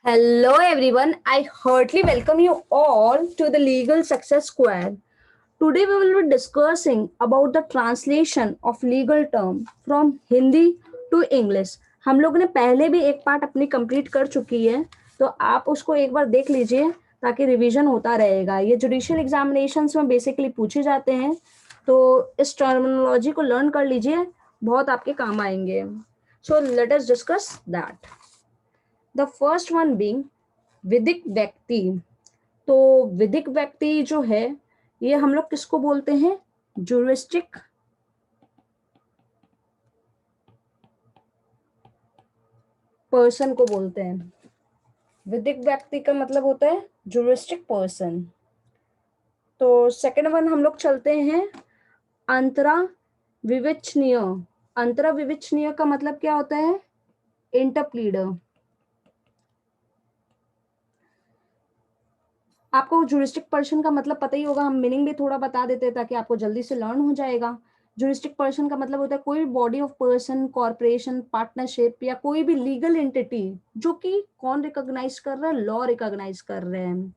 Hello everyone, I heartily welcome you all to the Legal Success Square. Today we will be discussing about the translation of legal term from Hindi to English. हम लोग ने पहले भी एक part अपनी complete कर चुकी है, तो आप उसको एक बार देख लीजिए ताकि रिवीजन होता रहेगा। ये जुडिशियल एग्जामिनेशंस में बेसिकली पूछे जाते हैं, तो इस टर्मिनोलॉजी को लर्न कर लीजिए, बहुत आपके काम आएंगे। So let us discuss that. The first one being विधिक व्यक्ति। तो विधिक व्यक्ति जो है ये हम लोग किसको बोलते हैं? जुरिस्टिक पर्सन को बोलते हैं। विधिक व्यक्ति का मतलब होता है जुरिस्टिक पर्सन। तो सेकंड वन हम लोग चलते हैं अंतरा विवेचनीय। अंतरा विवेचनीय का मतलब क्या होता है? इंटरप्लीडर। आपको जुरिस्टिक पर्सन का मतलब पता ही होगा, हम मीनिंग भी थोड़ा बता देते हैं ताकि आपको जल्दी से लर्न हो जाएगा। जुरिस्टिक पर्सन का मतलब होता है कोई भी body of person, corporation, partnership या कोई भी लीगल एंटिटी जो कि कौन रिकॉग्नाइज कर रहा है? लॉ रिकॉग्नाइज कर रहे हैं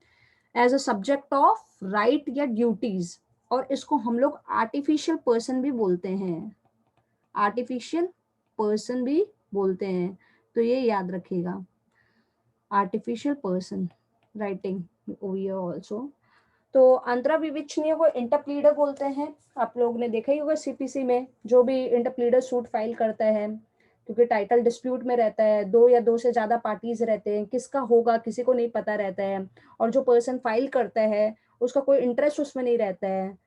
as a subject of right या ड्यूटीज। और इसको हम लोग आर्टिफिशियल पर्सन भी बोलते हैं। आर्टिफिशियल पर्सन भी बोलते हैं, तो ये याद रखिएगा। Artificial person writing over here also. तो अंतरा विवेचनीय को इंटरप्लीडर बोलते हैं। आप लोग ने देखा ही होगा सीपीसी में जो भी इंटरप्लीडर सूट फाइल करता है, क्योंकि टाइटल डिस्प्यूट में रहता है, दो या दो से ज्यादा पार्टीज रहते हैं, किसका होगा किसी को नहीं पता रहता है, और जो पर्सन फाइल करता है उसका कोई इंटरेस्ट उसमें नहीं रहता है।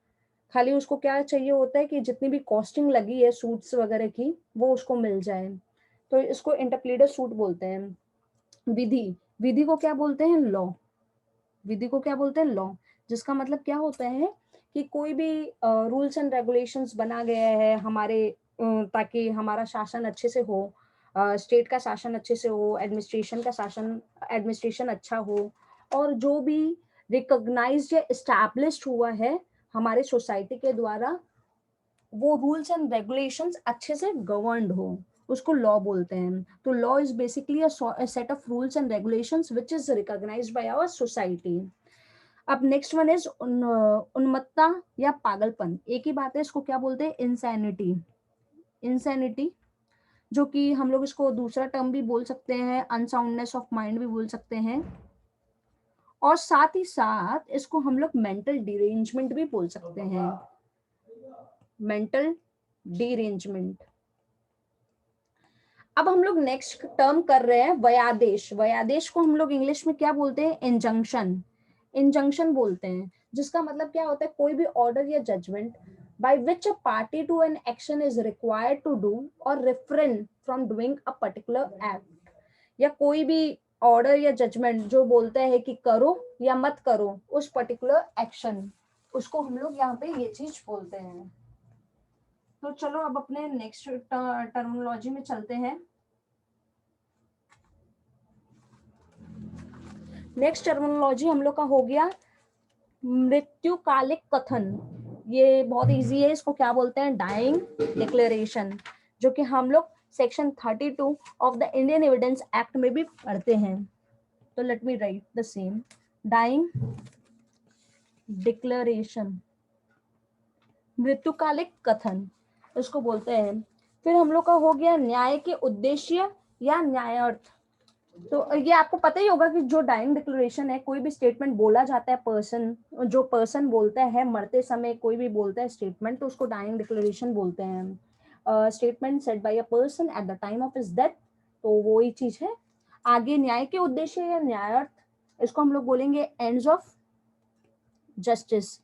खाली उसको क्या चाहिए होता है कि जितनी भी कॉस्टिंग लगी है सूट्स वगैरह की वो उसको मिल जाए। तो इसको इंटरप्लीडर सूट बोलते हैं। विधि, विधि को क्या बोलते हैं? लॉ। विधि को क्या बोलते हैं? लॉ। जिसका मतलब क्या होता है कि कोई भी रूल्स एंड रेगुलेशंस बना गया है हमारे ताकि हमारा शासन अच्छे से हो, स्टेट का शासन अच्छे से हो, एडमिनिस्ट्रेशन अच्छा हो, और जो भी रिकॉग्नाइज्ड या एस्टैब्लिश्ड हुआ है हमारे सोसाइटी के द्वारा, वो रूल्स एंड रेगुलेशंस अच्छे से गवर्नड हो, उसको लॉ बोलते हैं। तो law is basically a set of rules and regulations which is recognised by our society. अब नेक्स्ट वन इज उन्मत्तता या पागलपन। एक ही बात है, इसको क्या बोलते हैं? इंसैनिटी। इंसैनिटी, जो कि हम लोग इसको दूसरा टर्म भी बोल सकते हैं, अनसाउंडनेस ऑफ माइंड भी बोल सकते हैं, और साथ ही साथ इसको हम लोग मेंटल डिरेंजमेंट भी बोल सकते हैं। Mental derangement. अब हम लोग नेक्स्ट टर्म कर रहे हैं व्यादेश। व्यादेश को हम लोग इंग्लिश में क्या बोलते हैं? इंजंक्शन। इंजंक्शन बोलते हैं, जिसका मतलब क्या होता है? कोई भी ऑर्डर या judgement by which a party to an action is required to do or refrain from doing a particular act। या कोई भी ऑर्डर या जजमेंट जो बोलता है कि करो या मत करो उस पर्टिकुलर एक्शन, उसको हम लोग यहाँ पे ये चीज बोलते हैं। तो चलो अब अपने नेक्स्ट टर्मिनोलॉजी में चलते हैं। नेक्स्ट टर्मिनोलॉजी हम लोग का हो गया मृत्युकालिक कथन। ये बहुत इजी है, इसको क्या बोलते हैं? डाइंग डिक्लेरेशन, जो कि हम लोग section 32 of the Indian Evidence Act में भी पढ़ते हैं। तो let me write the same. Dying declaration, मृत्युकालिक कथन इसको बोलते हैं। फिर हम लोग का हो गया न्याय के उद्देश्य या न्यायार्थ। तो ये आपको पता ही होगा कि जो डाइंग डिक्लेरेशन है, कोई भी स्टेटमेंट बोला जाता है, पर्सन जो पर्सन बोलता है मरते समय, कोई भी बोलता है स्टेटमेंट, तो उसको डाइंग डिक्लेरेशन बोलते हैं। Statement said bye a person at the time of his death, तो वो ही चीज है। आगे न्याय के उद्देश्य या न्यायार्थ, इसको हम लोग बोलेंगे एंड्स ऑफ जस्टिस।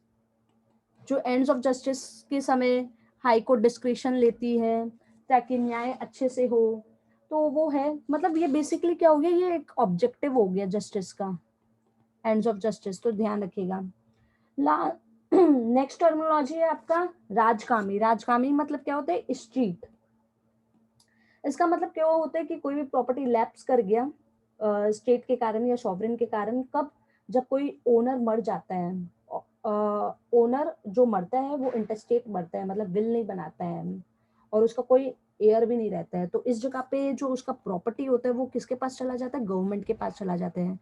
जो एंड्स ऑफ जस्टिस के समय हाई कोर्ट डिस्क्रिशन लेती है ताकि न्याय अच्छे से हो, तो वो है, मतलब ये बेसिकली क्या हो गया? ये एक ऑब्जेक्टिव हो गया जस्टिस का, एंड्स ऑफ जस्टिस, तो ध्यान रखिएगा। नेक्स्ट टर्मिनोलॉजी है आपका राजकामी। राजकामी मतलब क्या होता है? स्ट्रीट। इसका मतलब क्या होता है कि कोई भी प्रॉपर्टी लैप्स कर गया स्टेट के कारण या सॉवरेन के कारण। कब? जब कोई ओनर मर जाता है। ओनर जो मरता है वो इंटरस्टेट मरता है, मतलब विल नहीं बनाता है, और उसका कोई एयर भी नहीं रहता है, तो इस जगह पे जो उसका प्रॉपर्टी होता है वो किसके पास चला जाता है, गवर्नमेंट के पास चला जाता है।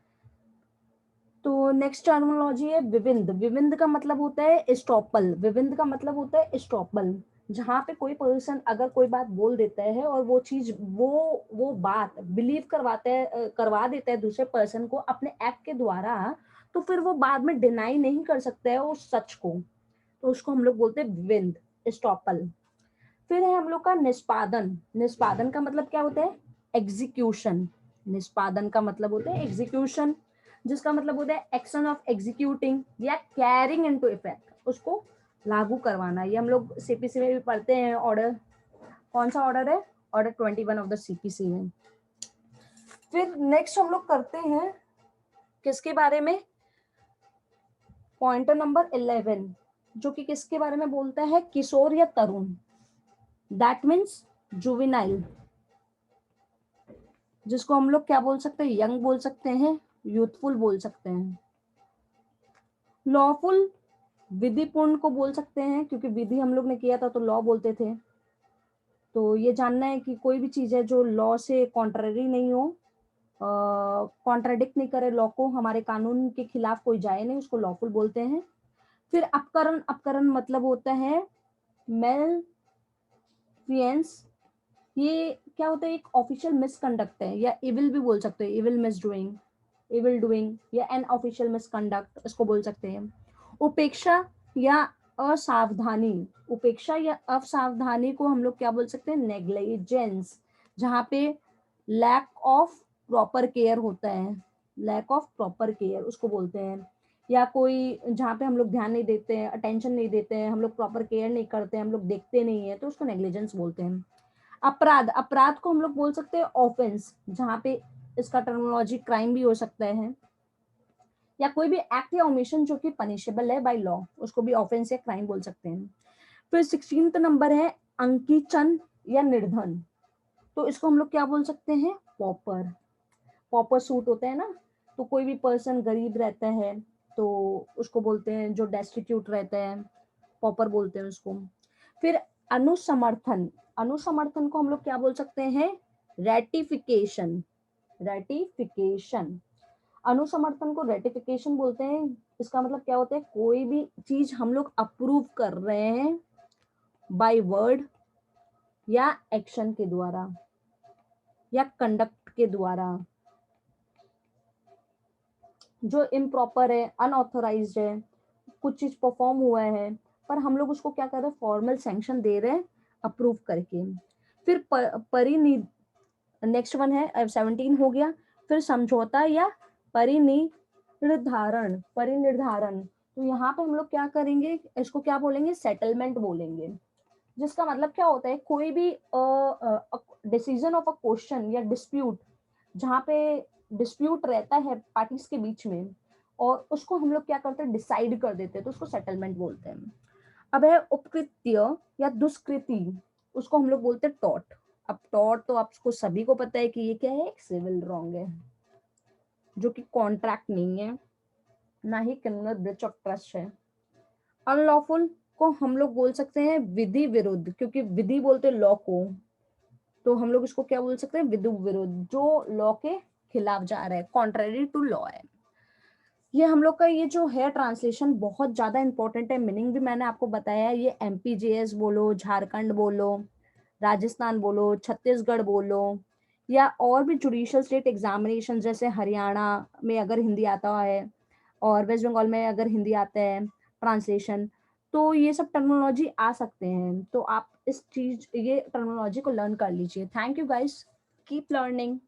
तो नेक्स्ट टर्मिनोलॉजी है विविंद। विविंद का मतलब होता है एस्टॉपल। विविंद का मतलब होता है एस्टॉपल, जहाँ पे कोई पर्सन अगर कोई बात बोल देता है और वो चीज वो बात बिलीव करवाता है, करवा देता है दूसरे पर्सन को अपने एक्ट के द्वारा, तो फिर वो बाद में डिनाई नहीं कर सकता है उस सच को, तो उसको हम लोग बोलते हैं विविंद, एस्टॉपल। फिर है हम लोग का निष्पादन। निष्पादन का मतलब क्या होता है, एग्जीक्यूशन। निष्पादन का मतलब होता है एग्जीक्यूशन, जिसका मतलब होता है एक्शन ऑफ एग्जीक्यूटिंग या कैरिंग इनटू इफेक्ट, उसको लागू करवाना। ये हम लोग सीपीसी में भी पढ़ते हैं ऑर्डर। कौन सा ऑर्डर है, ऑर्डर 21 ऑफ द सीपीसी में। फिर नेक्स्ट हम लोग करते हैं किसके बारे में, पॉइंटर नंबर 11, जो कि किसके बारे में बोलता है, किशोर या तरुण, दैट मीन्स जुवेनाइल, जिसको हम लोग क्या बोल सकते हैं, यंग बोल सकते हैं, यूथफुल बोल सकते हैं। लॉफुल विधिपूर्ण को बोल सकते हैं, क्योंकि विधि हम लोग ने किया था तो लॉ बोलते थे। तो ये जानना है कि कोई भी चीज है जो लॉ से कॉन्ट्ररी नहीं हो, कॉन्ट्राडिक्ट नहीं करे लॉ को, हमारे कानून के खिलाफ कोई जाए नहीं, उसको लॉफुल बोलते हैं। फिर अपकरण। अपकरण मतलब होता है मेल फियंस। ये क्या होता है, एक ऑफिशियल मिसकंडक्ट है, या इविल भी बोल सकते हैं, evil miss doing, evil doing या एन ऑफिशियल मिसकंडक्ट, इसको बोल सकते हैं। उपेक्षा या असावधानी। उपेक्षा या असावधानी को हम लोग क्या बोल सकते हैं, नेग्लिजेंस, जहाँ पे लैक ऑफ प्रॉपर केयर होता है, लैक ऑफ प्रॉपर केयर उसको बोलते हैं। या कोई जहाँ पे हम लोग ध्यान नहीं देते हैं, अटेंशन नहीं देते हैं, हम लोग प्रॉपर केयर नहीं करते हैं, हम लोग देखते नहीं है, तो उसको नेग्लिजेंस बोलते हैं। अपराध। अपराध को हम लोग बोल सकते हैं ऑफेंस, जहाँ पे इसका टर्मिनोलॉजी क्राइम भी हो सकता है, या कोई भी एक्ट या ओमिशन जो कि पनिशेबल है बाय लॉ, उसको भी ऑफेंस या क्राइम बोल सकते हैं। फिर 16th नंबर है अंकीचन या निर्धन। तो इसको हम लोग क्या बोल सकते हैं, पॉपर। पॉपर सूट होता है ना, तो कोई भी पर्सन गरीब रहता है तो उसको बोलते हैं, जो डेस्टिट्यूट रहता है पॉपर बोलते हैं उसको। फिर अनुसमर्थन। अनुसमर्थन को हम लोग क्या बोल सकते हैं, रेटिफिकेशन। रेटिफिकेशन। अनुसमर्थन को रेटिफिकेशन बोलते हैं। इसका मतलब क्या होता है, कोई भी चीज हम लोग अप्रूव कर रहे हैं बाय वर्ड या एक्शन के द्वारा या कंडक्ट के द्वारा, जो इम्प्रॉपर है, अनऑथोराइज्ड है, कुछ चीज परफॉर्म हुआ है, पर हम लोग उसको क्या कर रहे हैं, फॉर्मल सैंक्शन दे रहे हैं अप्रूव करके। फिर परिनिधि। नेक्स्ट वन है 17 हो गया। फिर समझौता या परिनिर्धारण। परिनिर्धारण, तो यहाँ पे हम लोग क्या करेंगे, इसको क्या बोलेंगे, सेटलमेंट बोलेंगे। जिसका मतलब क्या होता है, कोई भी डिसीजन ऑफ अ क्वेश्चन या डिस्प्यूट, जहाँ पे डिस्प्यूट रहता है पार्टीज के बीच में, और उसको हम लोग क्या करते हैं, डिसाइड कर देते हैं, तो उसको सेटलमेंट बोलते हैं। अब है उपकृत्य या दुष्कृति, उसको हम लोग बोलते हैं टॉर्ट। अब टॉर्ट तो आपको सभी को पता है कि ये क्या है, एक सिविल रॉन्ग है, जो कि कॉन्ट्रैक्ट नहीं है, ना ही क्रिमिनल ब्रीच ऑफ ट्रस्ट है। अनलॉफुल को हम लोग बोल सकते हैं विधि विरुद्ध, क्योंकि विधि बोलते हैं लॉ को, तो हम लोग इसको क्या बोल सकते हैं, विधि विरुद्ध, जो लॉ के खिलाफ जा रहा है, कॉन्ट्ररी टू लॉ है। ये हम लोग का ये जो है ट्रांसलेशन बहुत ज्यादा इंपॉर्टेंट है। मीनिंग भी मैंने आपको बताया, ये एमपीजेएस बोलो, झारखंड बोलो, राजस्थान बोलो, छत्तीसगढ़ बोलो, या और भी जुडिशियल स्टेट एग्जामिनेशन, जैसे हरियाणा में अगर हिंदी आता है और वेस्ट बंगाल में अगर हिंदी आता है ट्रांसलेशन, तो ये सब टर्मिनोलॉजी आ सकते हैं। तो आप इस चीज ये टर्मिनोलॉजी को लर्न कर लीजिए। Thank you guys, keep learning.